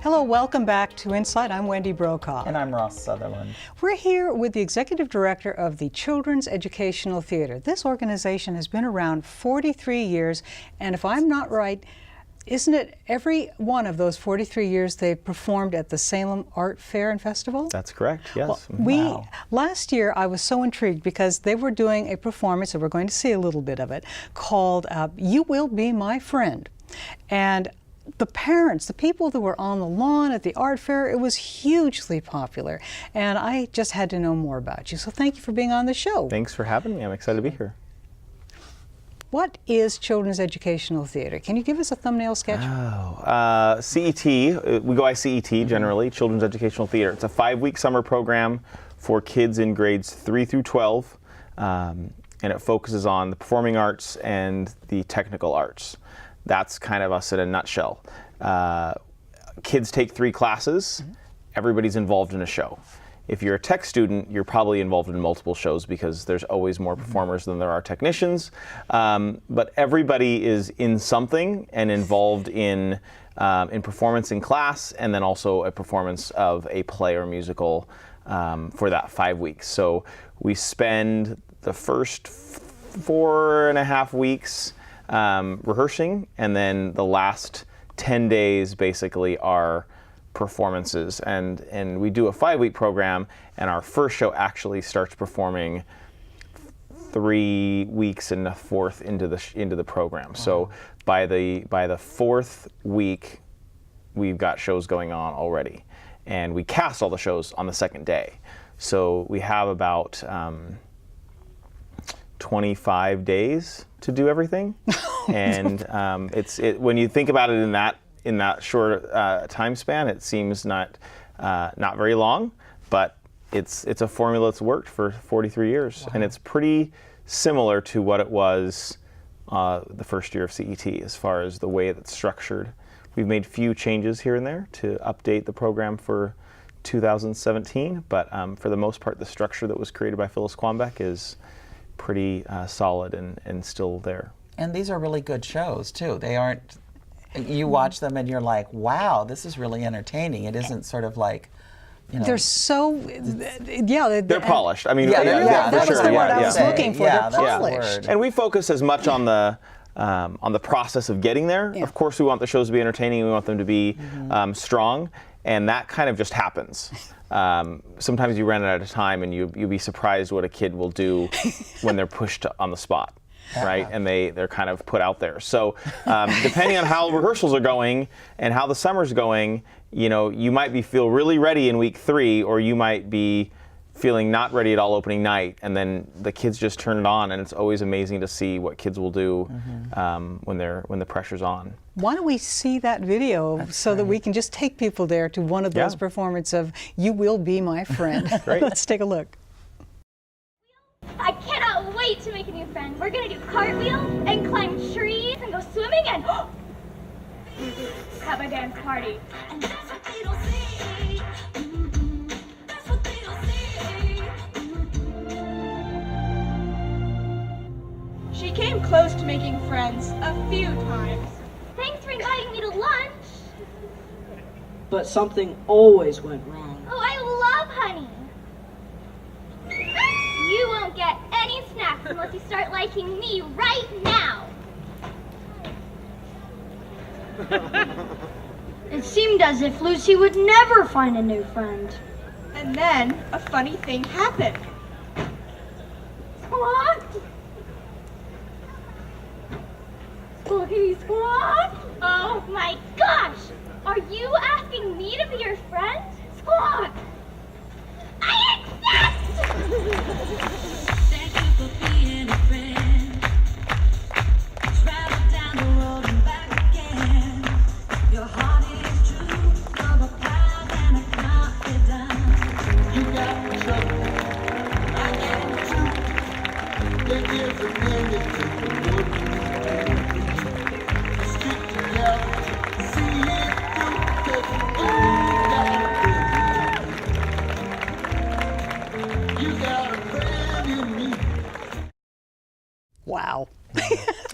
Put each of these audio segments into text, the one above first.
Hello, welcome back to InSight. I'm Wendy Brokaw. And I'm Ross Sutherland. We're here with the Executive Director of the Children's Educational Theater. This organization has been around 43 years, and if I'm not right, isn't it every one of those 43 years they've performed at the Salem Art Fair and Festival? That's correct, yes. Well, last year I was so intrigued because they were doing a performance, and we're going to see a little bit of it, called You Will Be My Friend. And the parents, the people that were on the lawn at the art fair, it was hugely popular. And I just had to know more about you. So thank you for being on the show. Thanks for having me. I'm excited to be here. What is Children's Educational Theater? Can you give us a thumbnail sketch? Oh, CET, we go by CET generally, Children's Educational Theater. It's a 5-week summer program for kids in grades 3 through 12, and it focuses on the performing arts and the technical arts. That's kind of us in a nutshell. Kids take 3 classes, everybody's involved in a show. If you're a tech student, you're probably involved in multiple shows because there's always more performers than there are technicians. But everybody is in something and involved in performance in class, and then also a performance of a play or musical for that 5 weeks. So we spend the first 4.5 weeks rehearsing, and then the last 10 days basically are performances, and we do a 5-week program, and our first show actually starts performing 3 weeks and a fourth into the program. Wow. So by the 4th week, we've got shows going on already, and we cast all the shows on the 2nd day. So we have about 25 days to do everything, and when you think about it in that short time span, it seems not very long, but it's a formula that's worked for 43 years. Wow. And it's pretty similar to what it was the first year of CET as far as the way it's structured. We've made few changes here and there to update the program for 2017, but for the most part, the structure that was created by Phyllis Quambeck is pretty solid and still there. And these are really good shows too. They aren't, you watch them and you're like, wow, this is really entertaining. It isn't sort of like, you know. They're so, yeah. They're polished. I mean, that was the word I was looking for. Yeah, they're polished. And we focus as much on the process of getting there. Yeah. Of course, we want the shows to be entertaining. We want them to be strong, and that kind of just happens. Sometimes you run out of time, and you'll be surprised what a kid will do when they're pushed on the spot. Right, and they're kind of put out there. So depending on how rehearsals are going and how the summer's going, you know, you might feel really ready in week 3, or you might be feeling not ready at all opening night, and then the kids just turn it on, and it's always amazing to see what kids will do when the pressure's on. Why don't we see that video that we can just take people there to one of those performances of You Will Be My Friend. Great. Let's take a look. I cannot wait to make a new friend. We're gonna do cartwheels and climb trees and go swimming and have a dance party. And that's what they don't see. That's what they don't see. She came close to making friends a few times. Thanks for inviting me to lunch. But something always went wrong. Oh, I love honey. You won't get any snacks unless you start liking me right now. It seemed as if Lucy would never find a new friend. And then a funny thing happened. Squawk! Squawky squawk! Oh my gosh! Are you asking me to be your friend? Squawk! I accept! Thank you for being a friend. Travel down the road and back again. Your heart is true, of a proud and a confident. You got the trouble, I got the truth. There is a million different ways. Stick together, see it through, 'cause you got a friend in me. Wow.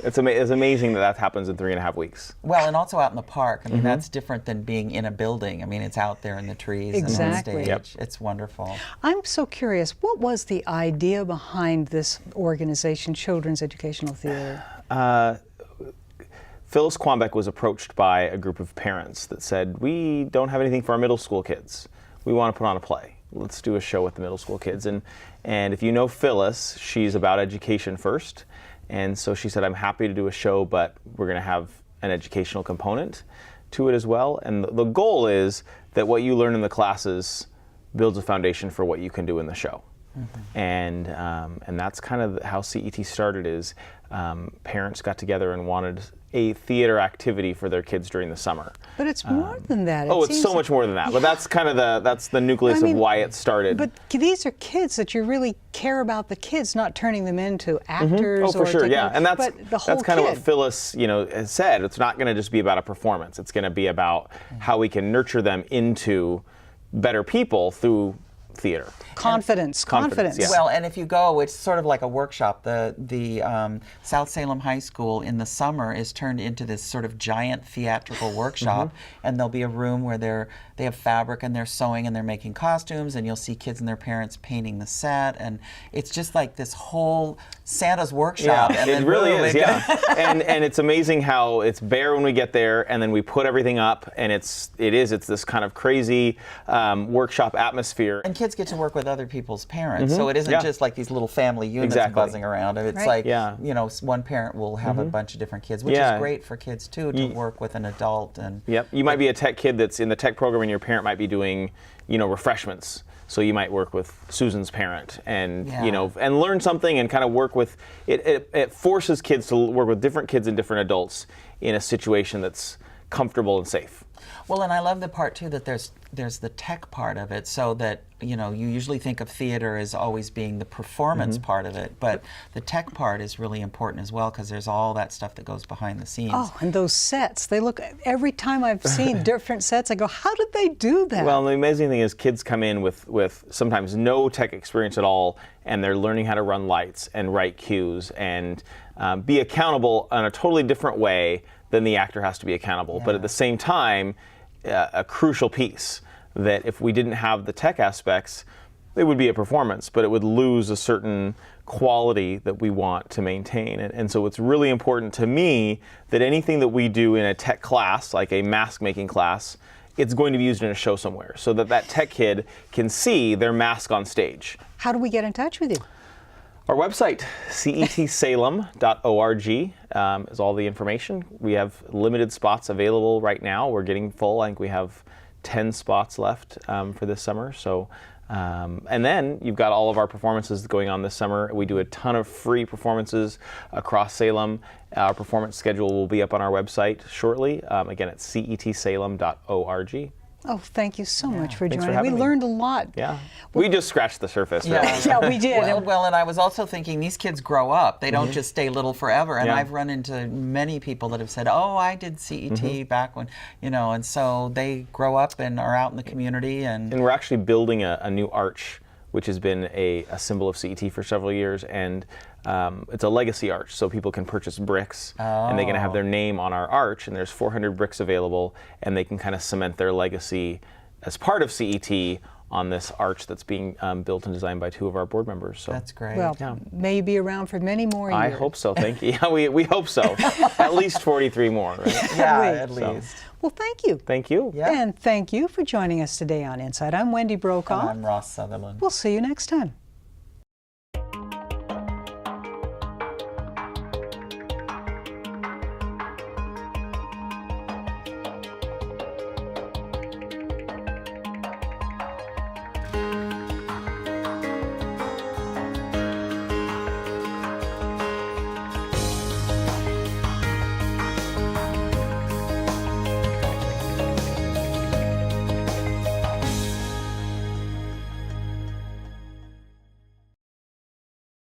It's amazing that happens in 3.5 weeks. Well, and also out in the park. I mean, Mm-hmm. that's different than being in a building. I mean, it's out there in the trees Exactly. and on Yep. stage. It's wonderful. I'm so curious, what was the idea behind this organization, Children's Educational Theater? Phyllis Quambeck was approached by a group of parents that said, we don't have anything for our middle school kids. We want to put on a play. Let's do a show with the middle school kids. And if you know Phyllis, she's about education first. And so she said, I'm happy to do a show, but we're going to have an educational component to it as well. And the goal is that what you learn in the classes builds a foundation for what you can do in the show. Mm-hmm. And that's kind of how CET started, is parents got together and wanted a theater activity for their kids during the summer. But it's more than that. It's so much more than that. But that's kind of the nucleus of why it started. But these are kids that you really care about the kids, not turning them into actors. Oh, for sure, yeah. And that's but the whole that's kind of kid. what Phyllis, has said. It's not going to just be about a performance. It's going to be about how we can nurture them into better people through theater. Confidence. Yeah. Well, and if you go, it's sort of like a workshop. The South Salem High School in the summer is turned into this sort of giant theatrical workshop, and there'll be a room where they have fabric and they're sewing and they're making costumes, and you'll see kids and their parents painting the set, and it's just like this whole Santa's workshop. Yeah, and it then really boom, is, it yeah. and it's amazing how it's bare when we get there, and then we put everything up, and it's this kind of crazy workshop atmosphere. And kids get to work with other people's parents, so it isn't just like these little family units buzzing around. It's like, one parent will have a bunch of different kids, which is great for kids too, to work with an adult. And you might be a tech kid that's in the tech program, and your parent might be doing, refreshments. So you might work with Susan's parent, and and learn something, and kind of work with it. It forces kids to work with different kids and different adults in a situation that's comfortable and safe. Well, and I love the part too that there's the tech part of it, so that you usually think of theater as always being the performance part of it, but the tech part is really important as well, because there's all that stuff that goes behind the scenes. Oh, and those sets, they look, every time I've seen different sets, I go, how did they do that? Well, the amazing thing is kids come in with sometimes no tech experience at all, and they're learning how to run lights and write cues and be accountable in a totally different way than the actor has to be accountable. But at the same time, a crucial piece that if we didn't have the tech aspects, it would be a performance, but it would lose a certain quality that we want to maintain. And so it's really important to me that anything that we do in a tech class, like a mask making class, it's going to be used in a show somewhere, so that tech kid can see their mask on stage. How do we get in touch with you? Our website, cetsalem.org, is all the information. We have limited spots available right now. We're getting full. I think we have 10 spots left for this summer. So, and then you've got all of our performances going on this summer. We do a ton of free performances across Salem. Our performance schedule will be up on our website shortly. Again, it's cetsalem.org. Oh, thank you so much for Thanks for joining. having We me. learned a lot. Yeah, we just scratched the surface. Really. Yeah, we did. Well, and I was also thinking, these kids grow up. They don't just stay little forever. And I've run into many people that have said, oh, I did CET back when, and so they grow up and are out in the community. And we're actually building a new arch, which has been a symbol of CET for several years. And it's a legacy arch, so people can purchase bricks, and they can have their name on our arch, and there's 400 bricks available, and they can kind of cement their legacy as part of CET on this arch that's being built and designed by two of our board members. So that's great. Well, may you be around for many more years. I hope so, thank you. Yeah, we hope so. At least 43 more, right? Yeah, at least. Well, thank you. Thank you. Yeah. And thank you for joining us today on InSight. I'm Wendy Brokaw. And I'm Ross Sutherland. We'll see you next time.